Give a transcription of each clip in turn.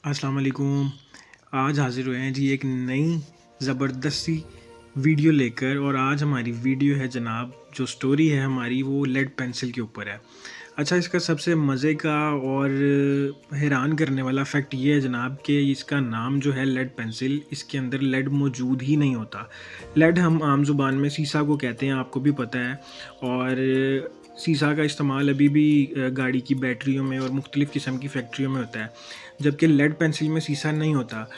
अस्सलाम वालेकुम। आज हाज़िर हुए हैं जी एक नई ज़बरदस्त सी वीडियो लेकर। और आज हमारी वीडियो है जनाब, जो स्टोरी है हमारी वो लेड पेंसिल के ऊपर है। अच्छा, इसका सबसे मज़े का और हैरान करने वाला फैक्ट ये है जनाब कि इसका नाम जो है लेड पेंसिल, इसके अंदर लेड मौजूद ही नहीं होता। लेड हम आम ज़ुबान में शीशा को कहते हैं, आपको भी पता है। और शीशा का इस्तेमाल अभी भी गाड़ी की बैटरियों में और मुख्तलिफ़ किस्म की फैक्ट्रियों में होता है, जबकि लेड पेंसिल में शीशा नहीं होता।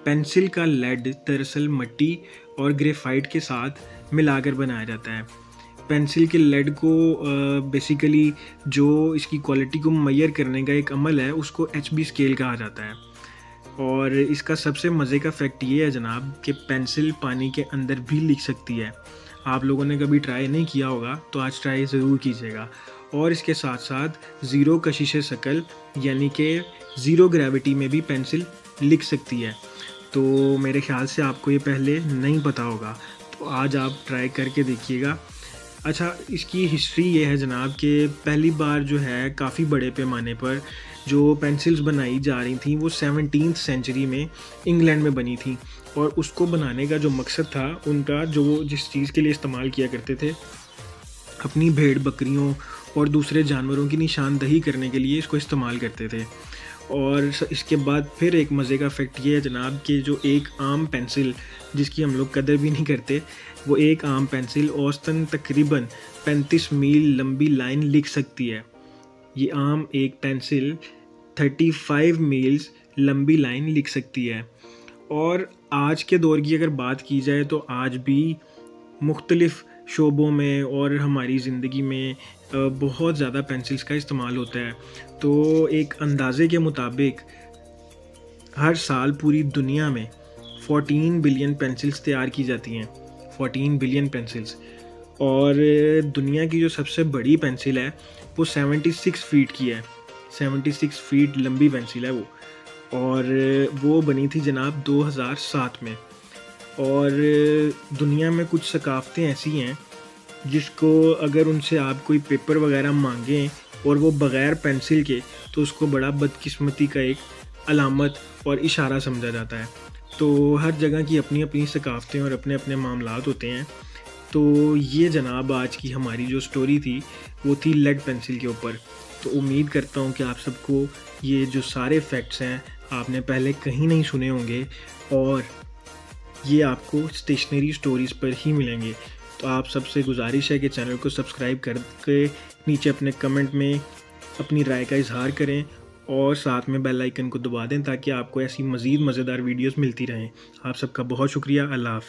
पेंसिल का लेड दरअसल मिट्टी और ग्रेफाइट के साथ मिलाकर बनाया जाता है। पेंसिल के लेड को बेसिकली जो इसकी क्वालिटी को मुय्यर करने का एक अमल है, उसको एचबी स्केल कहा जाता है। और इसका सबसे मज़े का फैक्ट ये है जनाब कि पेंसिल पानी के अंदर भी लिख सकती है। आप लोगों ने कभी ट्राई नहीं किया होगा तो आज ट्राई ज़रूर कीजिएगा। और इसके साथ साथ ज़ीरो कशिश शकल यानी कि ज़ीरो ग्रेविटी में भी पेंसिल लिख सकती है। तो मेरे ख़्याल से आपको ये पहले नहीं पता होगा, तो आज आप ट्राई करके देखिएगा। अच्छा, इसकी हिस्ट्री ये है जनाब कि पहली बार जो है काफ़ी बड़े पैमाने पर जो पेंसिल्स बनाई जा रही थी वो 17th सेंचुरी में इंग्लैंड में बनी थी। और उसको बनाने का जो मकसद था उनका, जो वो जिस चीज़ के लिए इस्तेमाल किया करते थे, अपनी भेड़ बकरियों और दूसरे जानवरों की निशानदही करने के लिए इसको इस्तेमाल करते थे। और इसके बाद फिर एक मज़े का फैक्ट ये है जनाब कि जो एक आम पेंसिल, जिसकी हम लोग कदर भी नहीं करते, वो एक आम पेंसिल औसतन तकरीबन 35 मील लंबी लाइन लिख सकती है। ये आम एक पेंसिल 35 मील्स लंबी लाइन लिख सकती है। और आज के दौर की अगर बात की जाए तो आज भी मुख्तलिफ़ शोबों में और हमारी ज़िंदगी में बहुत ज़्यादा पेंसिल्स का इस्तेमाल होता है। तो एक अंदाज़े के मुताबिक हर साल पूरी दुनिया में 14 बिलियन पेंसिल्स तैयार की जाती हैं। 14 बिलियन पेंसिल्स। और दुनिया की जो सबसे बड़ी पेंसिल है वो 76 फीट की है। 76 फीट लंबी पेंसिल है वो। और वो बनी थी जनाब 2007 में। और दुनिया में कुछ सकाफ़तें ऐसी हैं जिसको अगर उनसे आप कोई पेपर वगैरह मांगें और वो बग़ैर पेंसिल के, तो उसको बड़ा बदकिस्मती का एक अलामत और इशारा समझा जाता है। तो हर जगह की अपनी अपनी सकाफ़तें और अपने अपने मामलात होते हैं। तो ये जनाब आज की हमारी जो स्टोरी थी वो थी लेड पेंसिल के ऊपर। तो उम्मीद करता हूँ कि आप सबको ये जो सारे फैक्ट्स हैं आपने पहले कहीं नहीं सुने होंगे, और ये आपको स्टेशनरी स्टोरीज़ पर ही मिलेंगे। तो आप सबसे गुजारिश है कि चैनल को सब्सक्राइब करके नीचे अपने कमेंट में अपनी राय का इजहार करें और साथ में बेल आइकन को दबा दें ताकि आपको ऐसी मज़ीद मज़ेदार वीडियोस मिलती रहें। आप सबका बहुत शुक्रिया। अल्लाह हाफ़िज़।